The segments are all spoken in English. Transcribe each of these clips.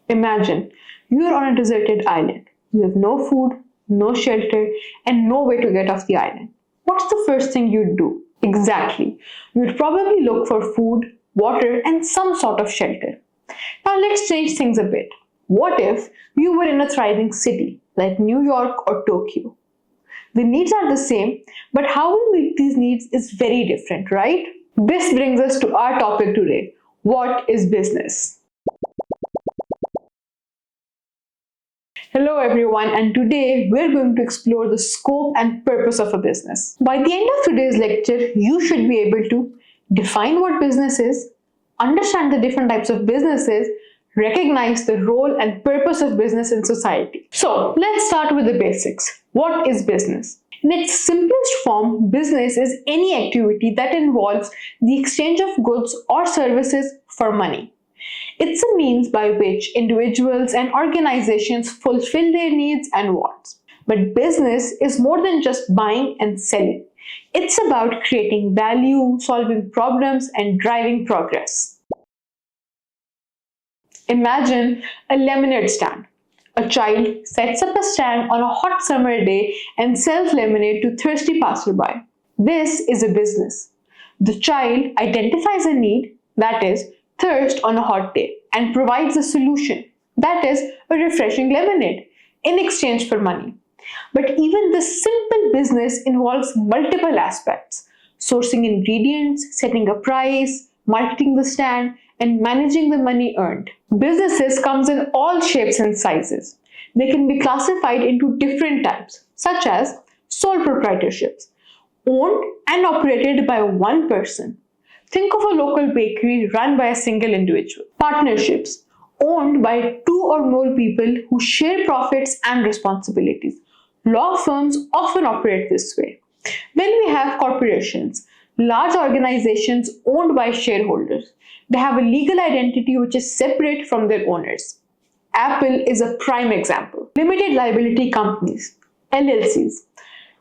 Imagine you are on a deserted island. You have no food, no shelter, and no way to get off the island. What's the first thing you'd do? Exactly. You'd probably look for food, water, and some sort of shelter. Now let's change things a bit. What if you were in a thriving city like New York or Tokyo? The needs are the same, but how we meet these needs is very different, right? This brings us to our topic today. What is business? Hello everyone, and today we're going to explore the scope and purpose of a business. By the end of today's lecture, you should be able to define what business is, understand the different types of businesses, recognize the role and purpose of business in society. So let's start with the basics. What is business? In its simplest form, business is any activity that involves the exchange of goods or services for money. It's a means by which individuals and organizations fulfill their needs and wants. But business is more than just buying and selling. It's about creating value, solving problems, and driving progress. Imagine a lemonade stand. A child sets up a stand on a hot summer day and sells lemonade to thirsty passerby. This is a business. The child identifies a need, that is, thirst on a hot day, and provides a solution, that is, a refreshing lemonade, in exchange for money. But even this simple business involves multiple aspects: sourcing ingredients, setting a price, marketing the stand, and managing the money earned. Businesses comes in all shapes and sizes. They can be classified into different types, such as sole proprietorships, owned and operated by one person. Think of a local bakery run by a single individual. Partnerships, owned by two or more people who share profits and responsibilities. Law firms often operate this way. Then we have corporations, large organizations owned by shareholders. They have a legal identity which is separate from their owners. Apple is a prime example. Limited liability companies, LLCs.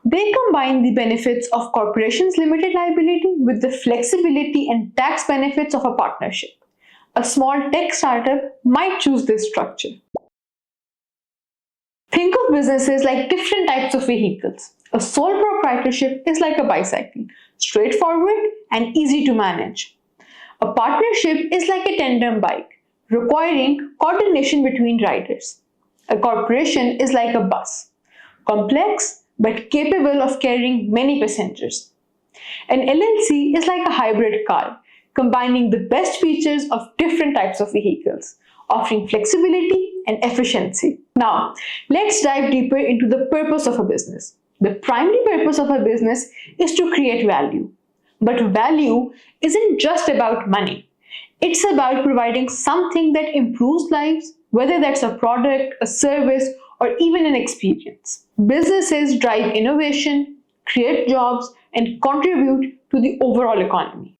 They combine the benefits of corporations' limited liability with the flexibility and tax benefits of a partnership. A small tech startup might choose this structure. Think of businesses like different types of vehicles. A sole proprietorship is like a bicycle, straightforward and easy to manage. A partnership is like a tandem bike, requiring coordination between riders. A corporation is like a bus, complex but capable of carrying many passengers. An LLC is like a hybrid car, combining the best features of different types of vehicles, offering flexibility and efficiency. Now, let's dive deeper into the purpose of a business. The primary purpose of a business is to create value. But value isn't just about money. It's about providing something that improves lives, whether that's a product, a service, or even an experience. Businesses drive innovation, create jobs, and contribute to the overall economy.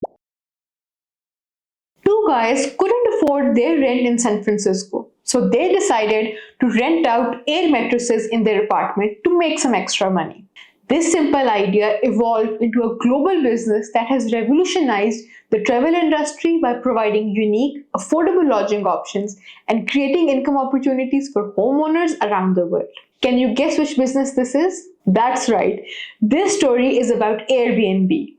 Two guys couldn't afford their rent in San Francisco, so they decided to rent out air mattresses in their apartment to make some extra money. This simple idea evolved into a global business that has revolutionized the travel industry by providing unique, affordable lodging options and creating income opportunities for homeowners around the world. Can you guess which business this is? That's right. This story is about Airbnb.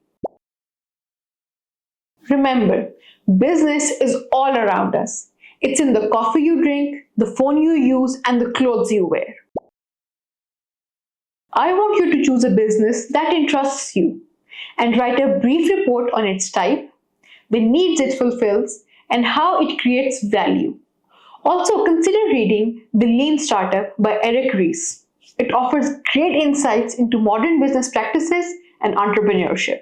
Remember, business is all around us. It's in the coffee you drink, the phone you use, and the clothes you wear. I want you to choose a business that interests you and write a brief report on its type, the needs it fulfills, and how it creates value. Also, consider reading The Lean Startup by Eric Ries. It offers great insights into modern business practices and entrepreneurship.